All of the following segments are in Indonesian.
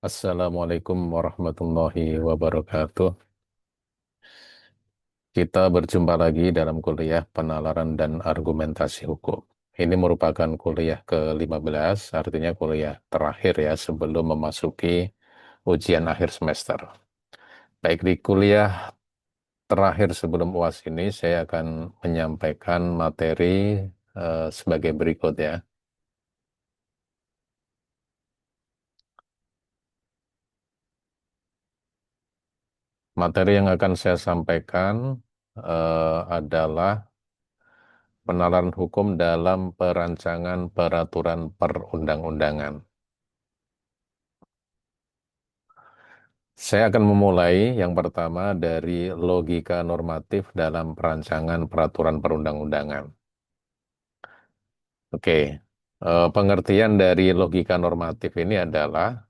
Assalamualaikum warahmatullahi wabarakatuh. Kita berjumpa lagi dalam kuliah penalaran dan argumentasi hukum. Ini merupakan kuliah ke-15, artinya kuliah terakhir ya sebelum memasuki ujian akhir semester. Baik, di kuliah terakhir sebelum UAS ini saya akan menyampaikan materi sebagai berikut ya. Materi yang akan saya sampaikan adalah penalaran hukum dalam perancangan peraturan perundang-undangan. Saya akan memulai yang pertama dari logika normatif dalam perancangan peraturan perundang-undangan. Oke, pengertian dari logika normatif ini adalah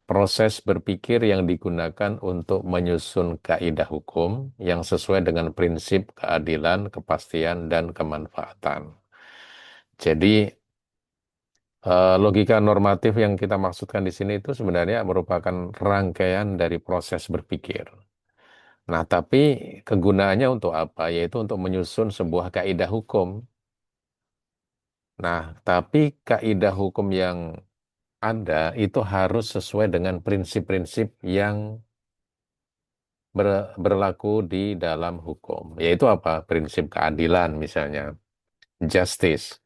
proses berpikir yang digunakan untuk menyusun kaidah hukum yang sesuai dengan prinsip keadilan, kepastian, dan kemanfaatan. Jadi, logika normatif yang kita maksudkan di sini itu sebenarnya merupakan rangkaian dari proses berpikir. Nah, tapi kegunaannya untuk apa? Yaitu untuk menyusun sebuah kaidah hukum. Nah, tapi kaidah hukum yang ada itu harus sesuai dengan prinsip-prinsip yang berlaku di dalam hukum. Yaitu apa? Prinsip keadilan misalnya, justice,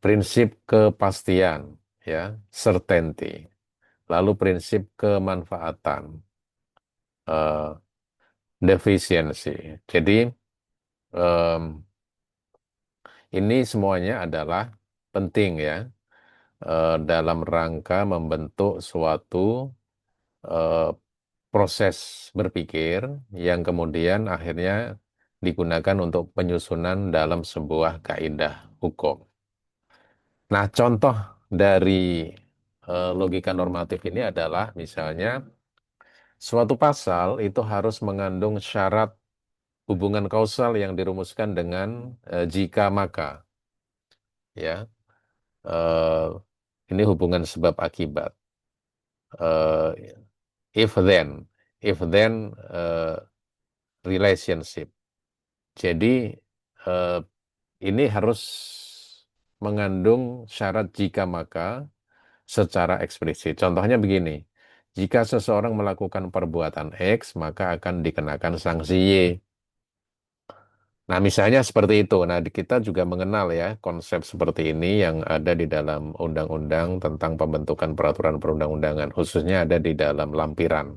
prinsip kepastian, ya, certainty, lalu prinsip kemanfaatan, eh, deficiency. Jadi em, ini semuanya adalah penting ya dalam rangka membentuk suatu eh, proses berpikir yang kemudian akhirnya digunakan untuk penyusunan dalam sebuah kaidah hukum. Nah, contoh dari logika normatif ini adalah misalnya suatu pasal itu harus mengandung syarat hubungan kausal yang dirumuskan dengan jika maka, ya. Eh, ini hubungan sebab akibat. If then, if then relationship. Jadi eh, ini harus mengandung syarat jika maka secara eksplisit. Contohnya begini, jika seseorang melakukan perbuatan X, maka akan dikenakan sanksi Y. Nah, misalnya seperti itu. Nah, kita juga mengenal ya konsep seperti ini yang ada di dalam undang-undang tentang pembentukan peraturan perundang-undangan, khususnya ada di dalam lampiran.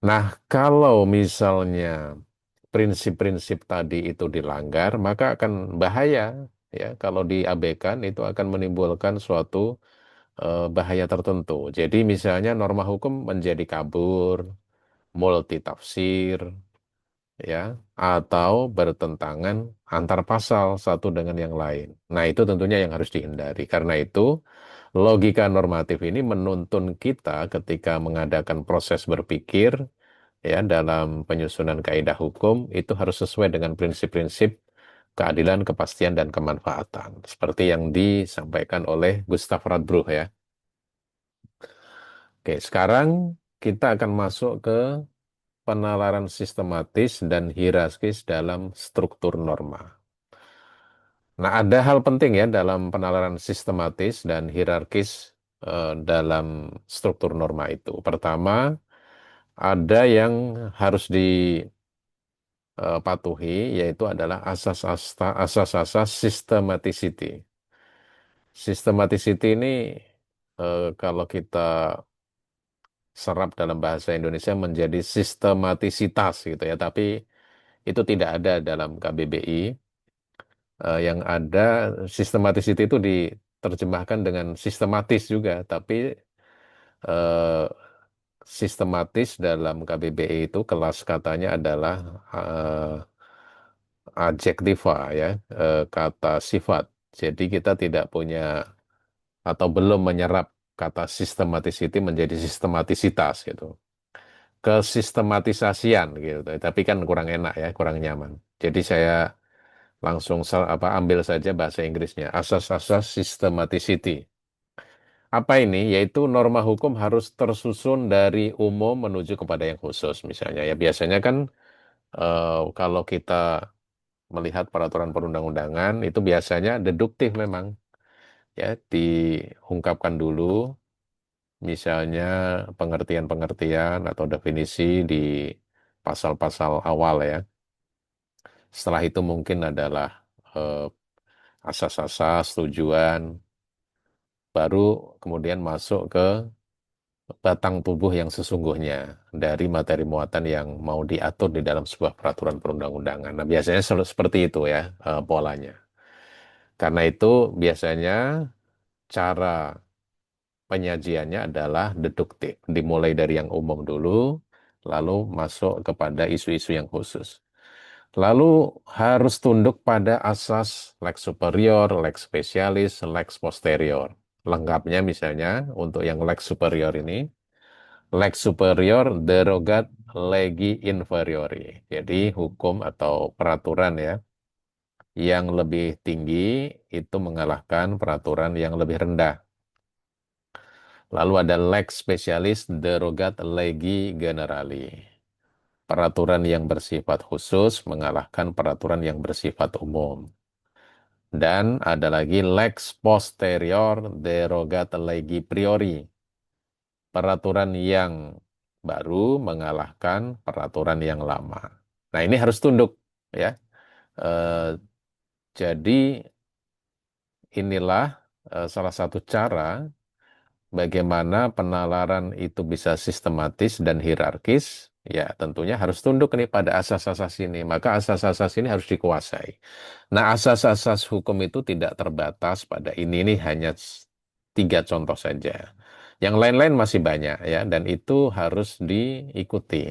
Nah, kalau misalnya prinsip-prinsip tadi itu dilanggar, maka akan bahaya ya. Kalau diabaikan itu akan menimbulkan suatu bahaya tertentu. Jadi misalnya norma hukum menjadi kabur, multitafsir, ya, atau bertentangan antar pasal satu dengan yang lain. Nah, itu tentunya yang harus dihindari. Karena itu, logika normatif ini menuntun kita ketika mengadakan proses berpikir ya dalam penyusunan kaidah hukum itu harus sesuai dengan prinsip-prinsip keadilan, kepastian, dan kemanfaatan. Seperti yang disampaikan oleh Gustav Radbruch ya. Oke, sekarang kita akan masuk ke penalaran sistematis dan hierarkis dalam struktur norma. Nah, ada hal penting ya dalam penalaran sistematis dan hierarkis dalam struktur norma itu. Pertama, ada yang harus dipatuhi, yaitu adalah asas-asas systematicity. Systematicity ini kalau kita serap dalam bahasa Indonesia menjadi sistematisitas gitu ya, tapi itu tidak ada dalam KBBI. Yang ada systematicity itu diterjemahkan dengan sistematis juga, tapi eh, sistematis dalam KBBI itu kelas katanya adalah eh, adjektiva ya, kata sifat. Jadi kita tidak punya atau belum menyerap kata systematicity menjadi sistematisitas gitu. Kesistematisasian gitu. Tapi kan kurang enak ya, kurang nyaman. Jadi saya langsung ambil saja bahasa Inggrisnya. Asas-asas systematicity. Apa ini? Yaitu norma hukum harus tersusun dari umum menuju kepada yang khusus, misalnya. Ya biasanya kan kalau kita melihat peraturan perundang-undangan itu biasanya deduktif memang, ya diungkapkan dulu, misalnya pengertian-pengertian atau definisi di pasal-pasal awal ya. Setelah itu mungkin adalah eh, asas-asas, tujuan, baru kemudian masuk ke batang tubuh yang sesungguhnya dari materi muatan yang mau diatur di dalam sebuah peraturan perundang-undangan. Nah, biasanya seperti itu ya polanya. Karena itu biasanya cara penyajiannya adalah deduktif, dimulai dari yang umum dulu, lalu masuk kepada isu-isu yang khusus. Lalu harus tunduk pada asas lex superior, lex specialis, lex posterior. Lengkapnya misalnya untuk yang lex superior ini, lex superior derogat legi inferiori. Jadi hukum atau peraturan ya yang lebih tinggi itu mengalahkan peraturan yang lebih rendah. Lalu ada lex specialis derogat legi generali. Peraturan yang bersifat khusus mengalahkan peraturan yang bersifat umum. Dan ada lagi lex posterior derogat legi priori. Peraturan yang baru mengalahkan peraturan yang lama. Nah, ini harus tunduk ya. Eh, jadi inilah salah satu cara bagaimana penalaran itu bisa sistematis dan hierarkis, ya tentunya harus tunduk nih pada asas-asas ini. Maka asas-asas ini harus dikuasai. Nah, asas-asas hukum itu tidak terbatas pada ini hanya tiga contoh saja. Yang lain-lain masih banyak ya, dan itu harus diikuti.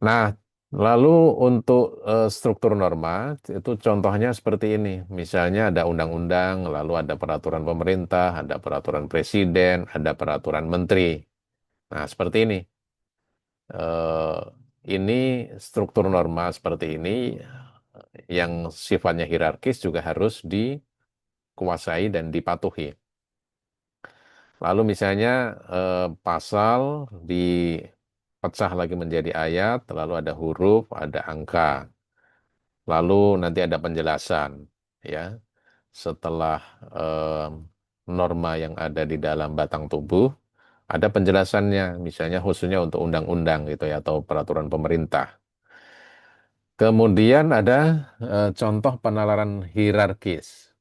Nah, lalu untuk struktur norma itu contohnya seperti ini. Misalnya ada undang-undang, lalu ada peraturan pemerintah, ada peraturan presiden, ada peraturan menteri. Nah, seperti ini. Eh, ini struktur norma seperti ini yang sifatnya hierarkis juga harus dikuasai dan dipatuhi. Lalu misalnya pasal dipecah lagi menjadi ayat, lalu ada huruf, ada angka. Lalu nanti ada penjelasan, ya. Setelah norma yang ada di dalam batang tubuh, ada penjelasannya, misalnya khususnya untuk undang-undang gitu ya, atau peraturan pemerintah. Kemudian ada contoh penalaran hierarkis,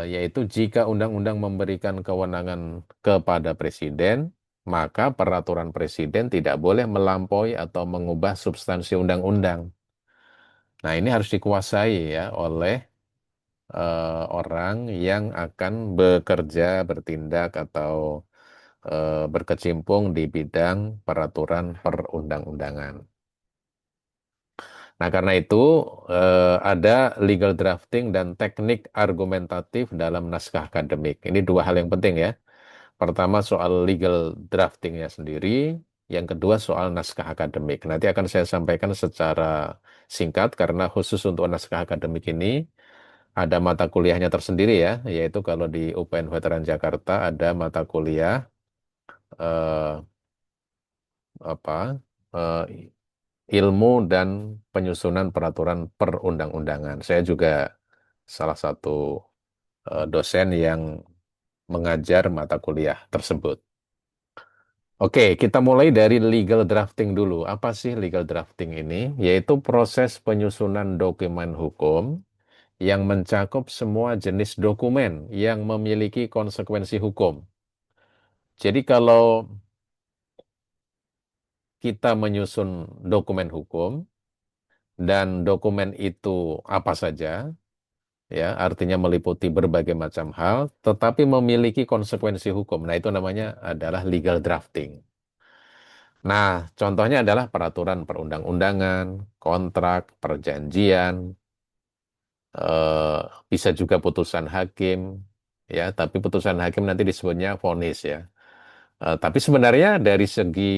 yaitu jika undang-undang memberikan kewenangan kepada presiden, maka peraturan presiden tidak boleh melampaui atau mengubah substansi undang-undang. Nah, ini harus dikuasai ya oleh orang yang akan bekerja, bertindak, atau berkecimpung di bidang peraturan perundang-undangan. Nah, karena itu ada legal drafting dan teknik argumentatif dalam naskah akademik. Ini dua hal yang penting ya. Pertama soal legal draftingnya sendiri, yang kedua soal naskah akademik. Nanti akan saya sampaikan secara singkat karena khusus untuk naskah akademik ini ada mata kuliahnya tersendiri ya, yaitu kalau di UPN Veteran Jakarta ada mata kuliah eh, apa eh, ilmu dan penyusunan peraturan perundang-undangan. Saya juga salah satu dosen yang mengajar mata kuliah tersebut. Oke, kita mulai dari legal drafting dulu. Apa sih legal drafting ini? Yaitu proses penyusunan dokumen hukum yang mencakup semua jenis dokumen yang memiliki konsekuensi hukum. Jadi kalau kita menyusun dokumen hukum dan dokumen itu apa saja, ya artinya meliputi berbagai macam hal, tetapi memiliki konsekuensi hukum. Nah, itu namanya adalah legal drafting. Nah, contohnya adalah peraturan perundang-undangan, kontrak, perjanjian, eh, bisa juga putusan hakim, ya. Tapi putusan hakim nanti disebutnya vonis ya. Tapi sebenarnya dari segi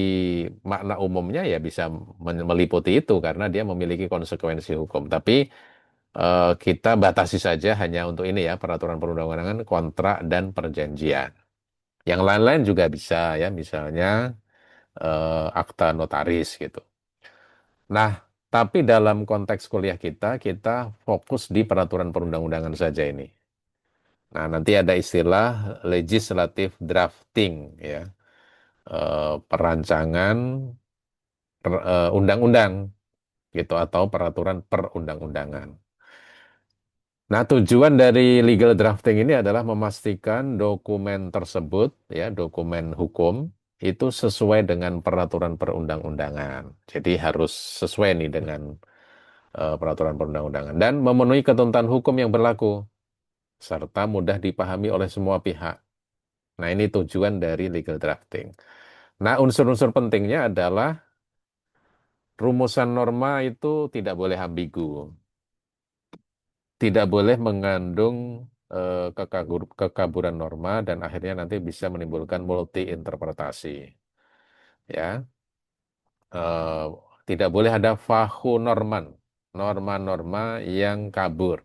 makna umumnya ya bisa meliputi itu karena dia memiliki konsekuensi hukum. Tapi kita batasi saja hanya untuk ini ya, peraturan perundang-undangan, kontrak, dan perjanjian. Yang lain-lain juga bisa ya, misalnya akta notaris gitu. Nah, tapi dalam konteks kuliah kita fokus di peraturan perundang-undangan saja ini. Nah, nanti ada istilah legislative drafting ya, perancangan undang-undang gitu atau peraturan perundang-undangan. Nah, tujuan dari legal drafting ini adalah memastikan dokumen tersebut ya, dokumen hukum itu sesuai dengan peraturan perundang-undangan. Jadi harus sesuai nih dengan peraturan perundang-undangan dan memenuhi ketentuan hukum yang berlaku serta mudah dipahami oleh semua pihak. Nah, ini tujuan dari legal drafting. Nah, unsur-unsur pentingnya adalah rumusan norma itu tidak boleh ambigu, tidak boleh mengandung kekaburan norma dan akhirnya nanti bisa menimbulkan multi interpretasi. Ya, Eh, tidak boleh ada fahu norman, norma-norma yang kabur.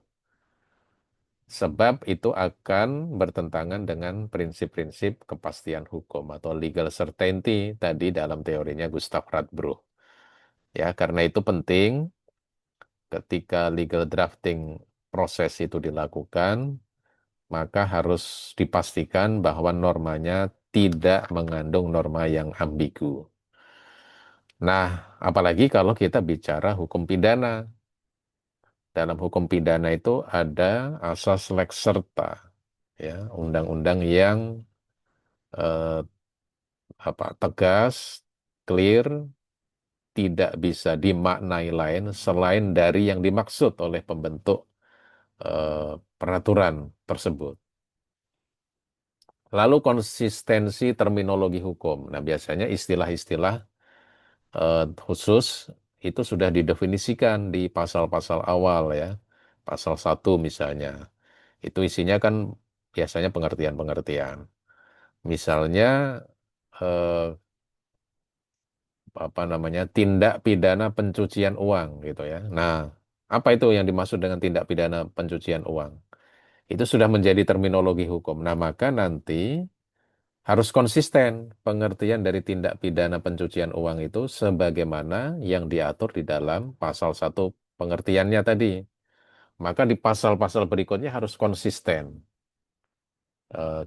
Sebab itu akan bertentangan dengan prinsip-prinsip kepastian hukum atau legal certainty tadi dalam teorinya Gustav Radbruch. Ya, karena itu penting ketika legal drafting proses itu dilakukan, maka harus dipastikan bahwa normanya tidak mengandung norma yang ambigu. Nah, apalagi kalau kita bicara hukum pidana. Dalam hukum pidana itu ada asas lex serta, ya, undang-undang yang eh, tegas, clear, tidak bisa dimaknai lain selain dari yang dimaksud oleh pembentuk peraturan tersebut. Lalu konsistensi terminologi hukum. Nah, biasanya istilah-istilah khusus itu sudah didefinisikan di pasal-pasal awal ya. Pasal 1 misalnya. Itu isinya kan biasanya pengertian-pengertian. Misalnya eh, apa namanya tindak pidana pencucian uang gitu ya. Nah, apa itu yang dimaksud dengan tindak pidana pencucian uang? Itu sudah menjadi terminologi hukum. Nah, maka nanti harus konsisten pengertian dari tindak pidana pencucian uang itu sebagaimana yang diatur di dalam pasal 1 pengertiannya tadi. Maka di pasal-pasal berikutnya harus konsisten.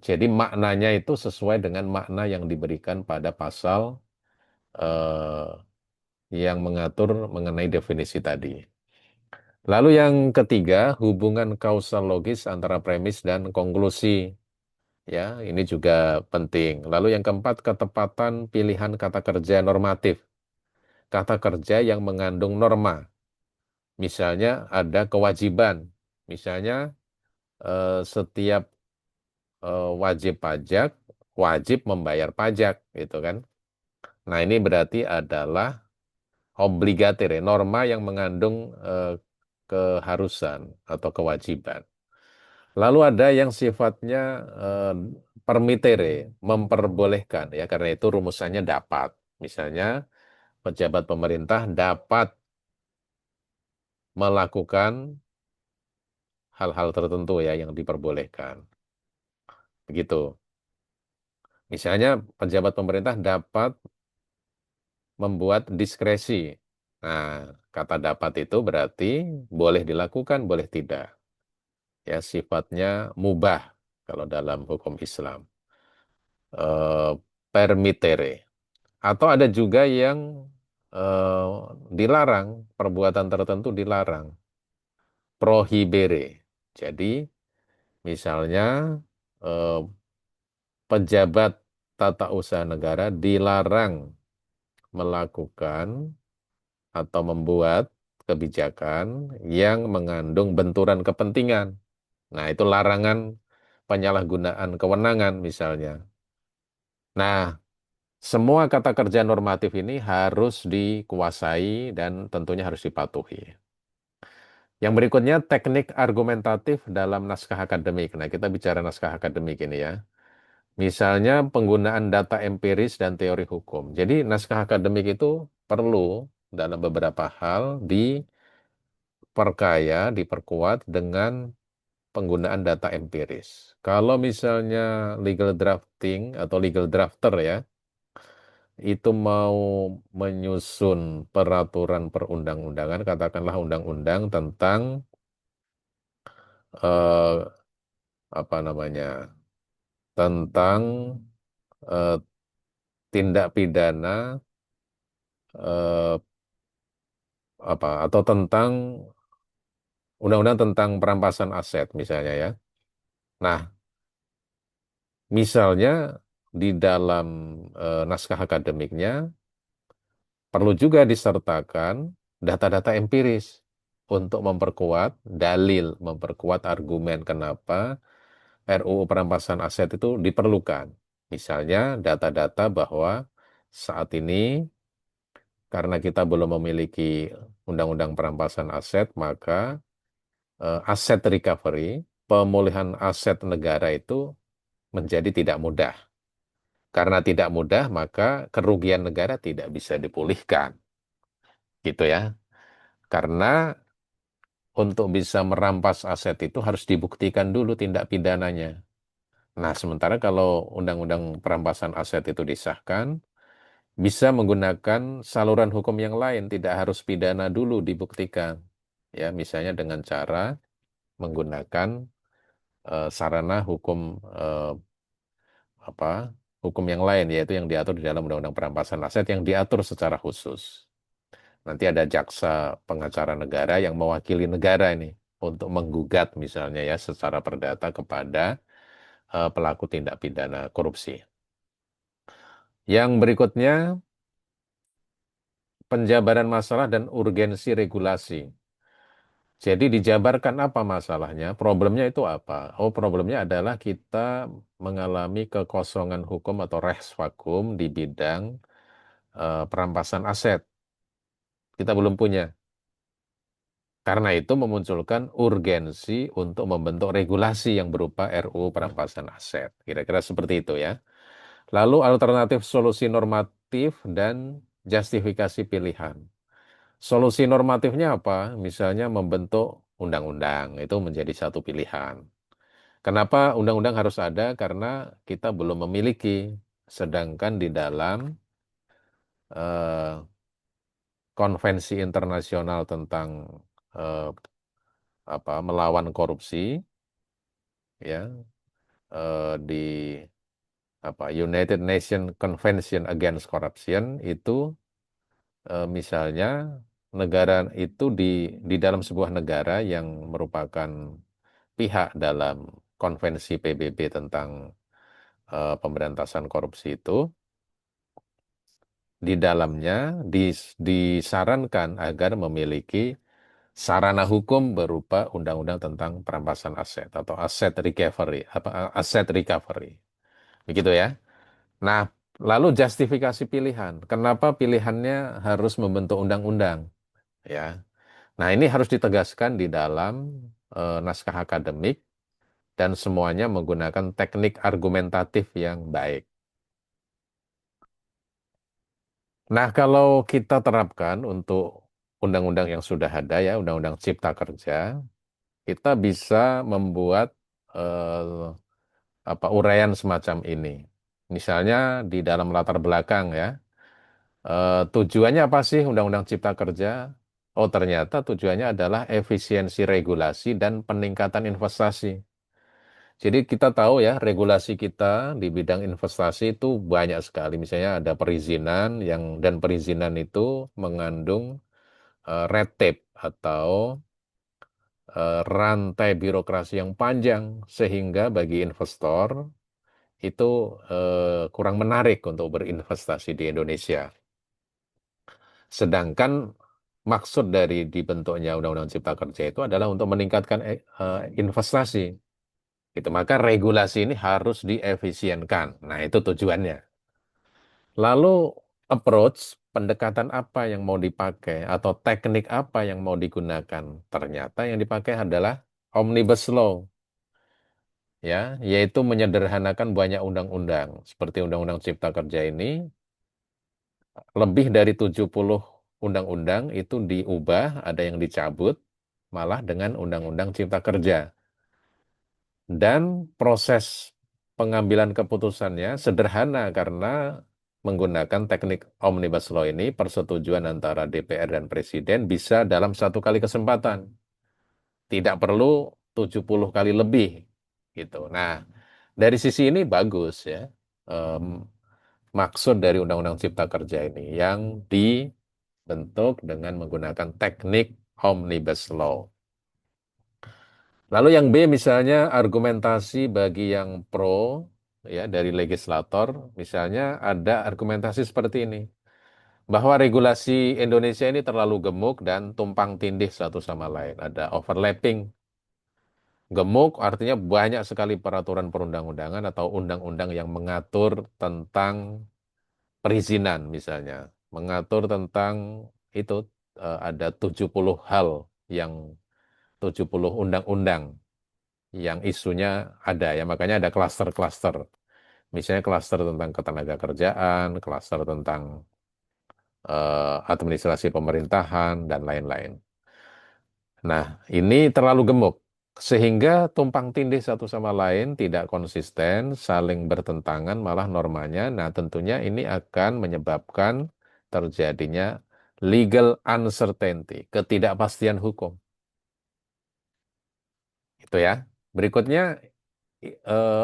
Jadi maknanya itu sesuai dengan makna yang diberikan pada pasal eh, yang mengatur mengenai definisi tadi. Lalu yang ketiga, hubungan kausal logis antara premis dan konklusi. Ya, ini juga penting. Lalu yang keempat, ketepatan pilihan kata kerja normatif. Kata kerja yang mengandung norma. Misalnya ada kewajiban. Misalnya setiap wajib pajak wajib membayar pajak, gitu kan? Nah, ini berarti adalah obligator, ya, norma yang mengandung keharusan atau kewajiban. Lalu ada yang sifatnya permittere, memperbolehkan ya karena itu rumusannya dapat. Misalnya pejabat pemerintah dapat melakukan hal-hal tertentu ya yang diperbolehkan. Begitu. Misalnya pejabat pemerintah dapat membuat diskresi. Nah, kata dapat itu berarti boleh dilakukan, boleh tidak. Ya, sifatnya mubah kalau dalam hukum Islam. Eh, permittere. Atau ada juga yang eh, dilarang, perbuatan tertentu dilarang. Prohibere. Jadi, misalnya eh, pejabat tata usaha negara dilarang melakukan atau membuat kebijakan yang mengandung benturan kepentingan. Nah, itu larangan penyalahgunaan kewenangan misalnya. Nah, semua kata kerja normatif ini harus dikuasai dan tentunya harus dipatuhi. Yang berikutnya teknik argumentatif dalam naskah akademik. Nah, kita bicara naskah akademik ini ya. Misalnya penggunaan data empiris dan teori hukum. Jadi naskah akademik itu perlu dalam beberapa hal diperkaya, diperkuat dengan penggunaan data empiris. Kalau misalnya legal drafting atau legal drafter ya, itu mau menyusun peraturan perundang-undangan, katakanlah undang-undang tentang eh, apa namanya, tentang eh, tindak pidana eh, apa atau tentang undang-undang tentang perampasan aset misalnya ya. Nah, misalnya di dalam naskah akademiknya perlu juga disertakan data-data empiris untuk memperkuat dalil, memperkuat argumen kenapa RUU perampasan aset itu diperlukan. Misalnya data-data bahwa saat ini karena kita belum memiliki undang-undang perampasan aset, maka aset recovery, pemulihan aset negara itu menjadi tidak mudah. Karena tidak mudah, maka kerugian negara tidak bisa dipulihkan. Gitu ya. Karena untuk bisa merampas aset itu harus dibuktikan dulu tindak pidananya. Nah, sementara kalau undang-undang perampasan aset itu disahkan, bisa menggunakan saluran hukum yang lain, tidak harus pidana dulu dibuktikan. Ya, misalnya dengan cara menggunakan sarana hukum eh, apa hukum yang lain, yaitu yang diatur di dalam undang-undang perampasan aset yang diatur secara khusus. Nanti ada jaksa pengacara negara yang mewakili negara ini untuk menggugat misalnya ya secara perdata kepada pelaku tindak pidana korupsi. Yang berikutnya, penjabaran masalah dan urgensi regulasi. Jadi dijabarkan apa masalahnya, problemnya itu apa? Oh, problemnya adalah kita mengalami kekosongan hukum atau res vakum di bidang perampasan aset. Kita belum punya. Karena itu memunculkan urgensi untuk membentuk regulasi yang berupa RUU perampasan aset. Kira-kira seperti itu ya. Lalu alternatif solusi normatif dan justifikasi pilihan. Solusi normatifnya apa? Misalnya membentuk undang-undang, itu menjadi satu pilihan. Kenapa undang-undang harus ada? Karena kita belum memiliki, sedangkan di dalam eh, konvensi internasional tentang eh, melawan korupsi, ya di United Nations Convention Against Corruption itu misalnya negara itu di dalam sebuah negara yang merupakan pihak dalam konvensi PBB tentang pemberantasan korupsi itu, di dalamnya disarankan agar memiliki sarana hukum berupa undang-undang tentang perampasan aset atau aset recovery. Begitu ya. Nah, lalu justifikasi pilihan. Kenapa pilihannya harus membentuk undang-undang? Ya. Nah, ini harus ditegaskan di dalam naskah akademik dan semuanya menggunakan teknik argumentatif yang baik. Nah, kalau kita terapkan untuk undang-undang yang sudah ada ya, Undang-Undang Cipta Kerja, kita bisa membuat eh, uraian semacam ini. Misalnya di dalam latar belakang ya, tujuannya apa sih Undang-Undang Cipta Kerja? Oh, ternyata tujuannya adalah efisiensi regulasi dan peningkatan investasi. Jadi kita tahu ya, regulasi kita di bidang investasi itu banyak sekali. Misalnya ada perizinan dan perizinan itu mengandung red tape atau rantai birokrasi yang panjang sehingga bagi investor itu kurang menarik untuk berinvestasi di Indonesia. Sedangkan maksud dari dibentuknya Undang-Undang Cipta Kerja itu adalah untuk meningkatkan investasi. Gitu. Maka regulasi ini harus diefisienkan. Nah, itu tujuannya. Lalu approach, pendekatan apa yang mau dipakai atau teknik apa yang mau digunakan? Ternyata yang dipakai adalah Omnibus Law, ya, yaitu menyederhanakan banyak undang-undang. Seperti Undang-Undang Cipta Kerja ini, lebih dari 70 undang-undang itu diubah, ada yang dicabut, malah dengan Undang-Undang Cipta Kerja. Dan proses pengambilan keputusannya sederhana karena menggunakan teknik Omnibus Law ini persetujuan antara DPR dan Presiden bisa dalam satu kali kesempatan. Tidak perlu 70 kali lebih gitu. Nah, dari sisi ini bagus ya. Em, Maksud dari Undang-Undang Cipta Kerja ini yang dibentuk dengan menggunakan teknik Omnibus Law. Lalu yang B misalnya argumentasi bagi yang pro ya dari legislator, misalnya ada argumentasi seperti ini, bahwa regulasi Indonesia ini terlalu gemuk dan tumpang tindih satu sama lain, ada overlapping. Gemuk artinya banyak sekali peraturan perundang-undangan atau undang-undang yang mengatur tentang perizinan misalnya, mengatur tentang itu ada 70 hal yang 70 undang-undang yang isunya ada ya, makanya ada klaster-klaster. Misalnya klaster tentang ketenaga kerjaan, klaster tentang administrasi pemerintahan dan lain-lain. Nah, ini terlalu gemuk sehingga tumpang tindih satu sama lain, tidak konsisten, saling bertentangan malah normanya. Nah, tentunya ini akan menyebabkan terjadinya legal uncertainty, ketidakpastian hukum. Itu ya. Berikutnya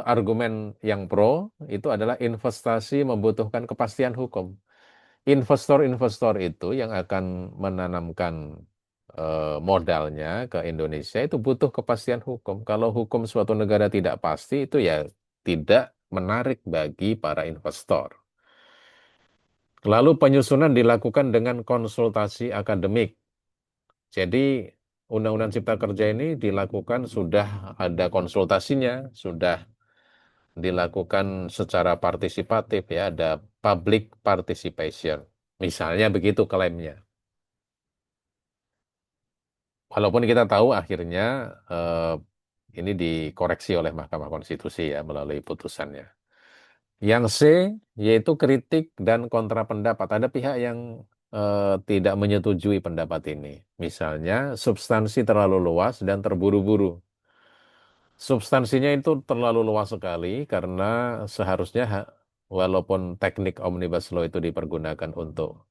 argumen yang pro itu adalah investasi membutuhkan kepastian hukum. Investor-investor itu yang akan menanamkan modalnya ke Indonesia itu butuh kepastian hukum. Kalau hukum suatu negara tidak pasti, itu ya tidak menarik bagi para investor. Lalu penyusunan dilakukan dengan konsultasi akademik. Jadi Undang-Undang Cipta Kerja ini dilakukan sudah ada konsultasinya, sudah dilakukan secara partisipatif ya, ada public participation. Misalnya begitu klaimnya. Walaupun kita tahu akhirnya ini dikoreksi oleh Mahkamah Konstitusi ya melalui putusannya. Yang C yaitu kritik dan kontra pendapat. Ada pihak yang tidak menyetujui pendapat ini. Misalnya substansi terlalu luas dan terburu-buru. Substansinya itu terlalu luas sekali karena seharusnya walaupun teknik Omnibus Law itu dipergunakan untuk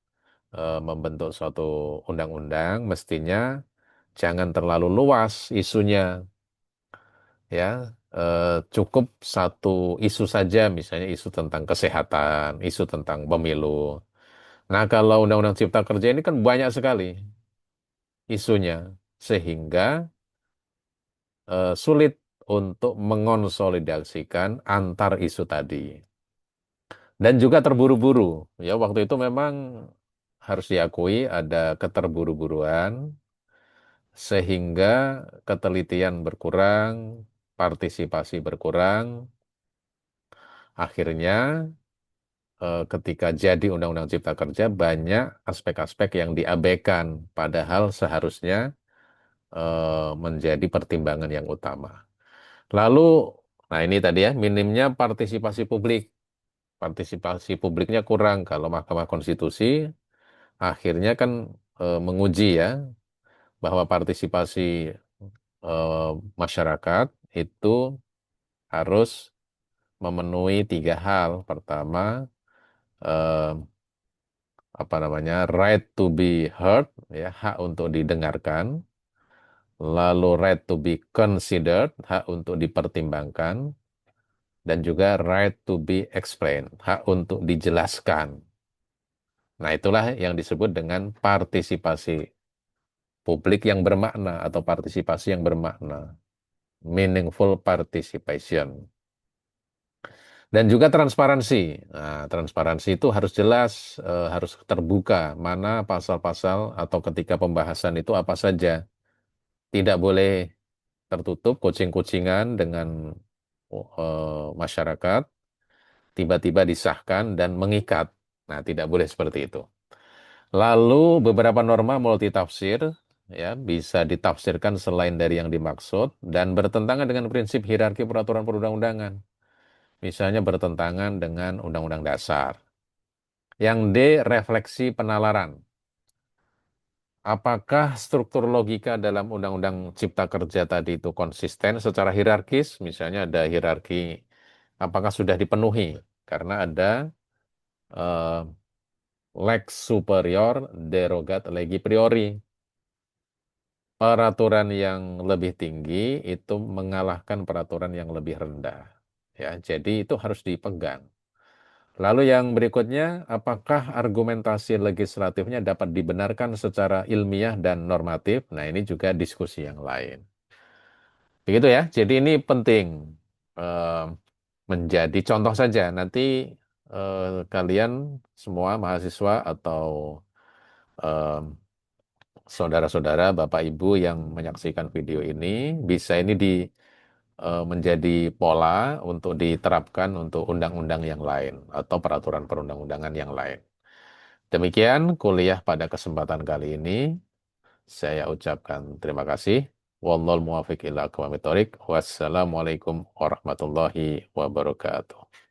membentuk suatu undang-undang, mestinya jangan terlalu luas isunya, ya. Cukup satu isu saja, misalnya isu tentang kesehatan, isu tentang pemilu. Nah, kalau Undang-Undang Cipta Kerja ini kan banyak sekali isunya, sehingga sulit untuk mengonsolidasikan antar isu tadi. Dan juga terburu-buru. Ya, waktu itu memang harus diakui ada keterburu-buruan sehingga ketelitian berkurang, partisipasi berkurang. Akhirnya ketika jadi Undang-Undang Cipta Kerja banyak aspek-aspek yang diabaikan, padahal seharusnya menjadi pertimbangan yang utama. Lalu, nah ini tadi ya, minimnya partisipasi publik. Partisipasi publiknya kurang kalau Mahkamah Konstitusi akhirnya kan menguji ya bahwa partisipasi eh, masyarakat itu harus memenuhi tiga hal. Pertama, eh, apa namanya, right to be heard, ya, hak untuk didengarkan. Lalu right to be considered, hak untuk dipertimbangkan. Dan juga right to be explained, hak untuk dijelaskan. Nah, itulah yang disebut dengan partisipasi publik yang bermakna atau partisipasi yang bermakna, meaningful participation. Dan juga transparansi. Nah, transparansi itu harus jelas, harus terbuka mana pasal-pasal atau ketika pembahasan itu apa saja. Tidak boleh tertutup kucing-kucingan dengan masyarakat, tiba-tiba disahkan dan mengikat. Nah, tidak boleh seperti itu. Lalu beberapa norma multitafsir ya bisa ditafsirkan selain dari yang dimaksud dan bertentangan dengan prinsip hierarki peraturan perundang-undangan. Misalnya bertentangan dengan Undang-Undang Dasar. Yang D, refleksi penalaran. apakah struktur logika dalam Undang-Undang Cipta Kerja tadi itu konsisten secara hierarkis, misalnya ada hierarki, apakah sudah dipenuhi? Karena ada eh, lex superior derogat legi priori. Peraturan yang lebih tinggi itu mengalahkan peraturan yang lebih rendah. Ya, jadi itu harus dipegang. Lalu yang berikutnya, apakah argumentasi legislatifnya dapat dibenarkan secara ilmiah dan normatif? Nah, ini juga diskusi yang lain. Begitu ya. Jadi ini penting eh, menjadi contoh saja. Nanti kalian semua mahasiswa atau eh, saudara-saudara, Bapak Ibu yang menyaksikan video ini bisa ini menjadi pola untuk diterapkan untuk undang-undang yang lain atau peraturan perundang-undangan yang lain. Demikian kuliah pada kesempatan kali ini. Saya ucapkan terima kasih. Wallahul muwaffiq ila aqwamit thoriq. Wassalamualaikum warahmatullahi wabarakatuh.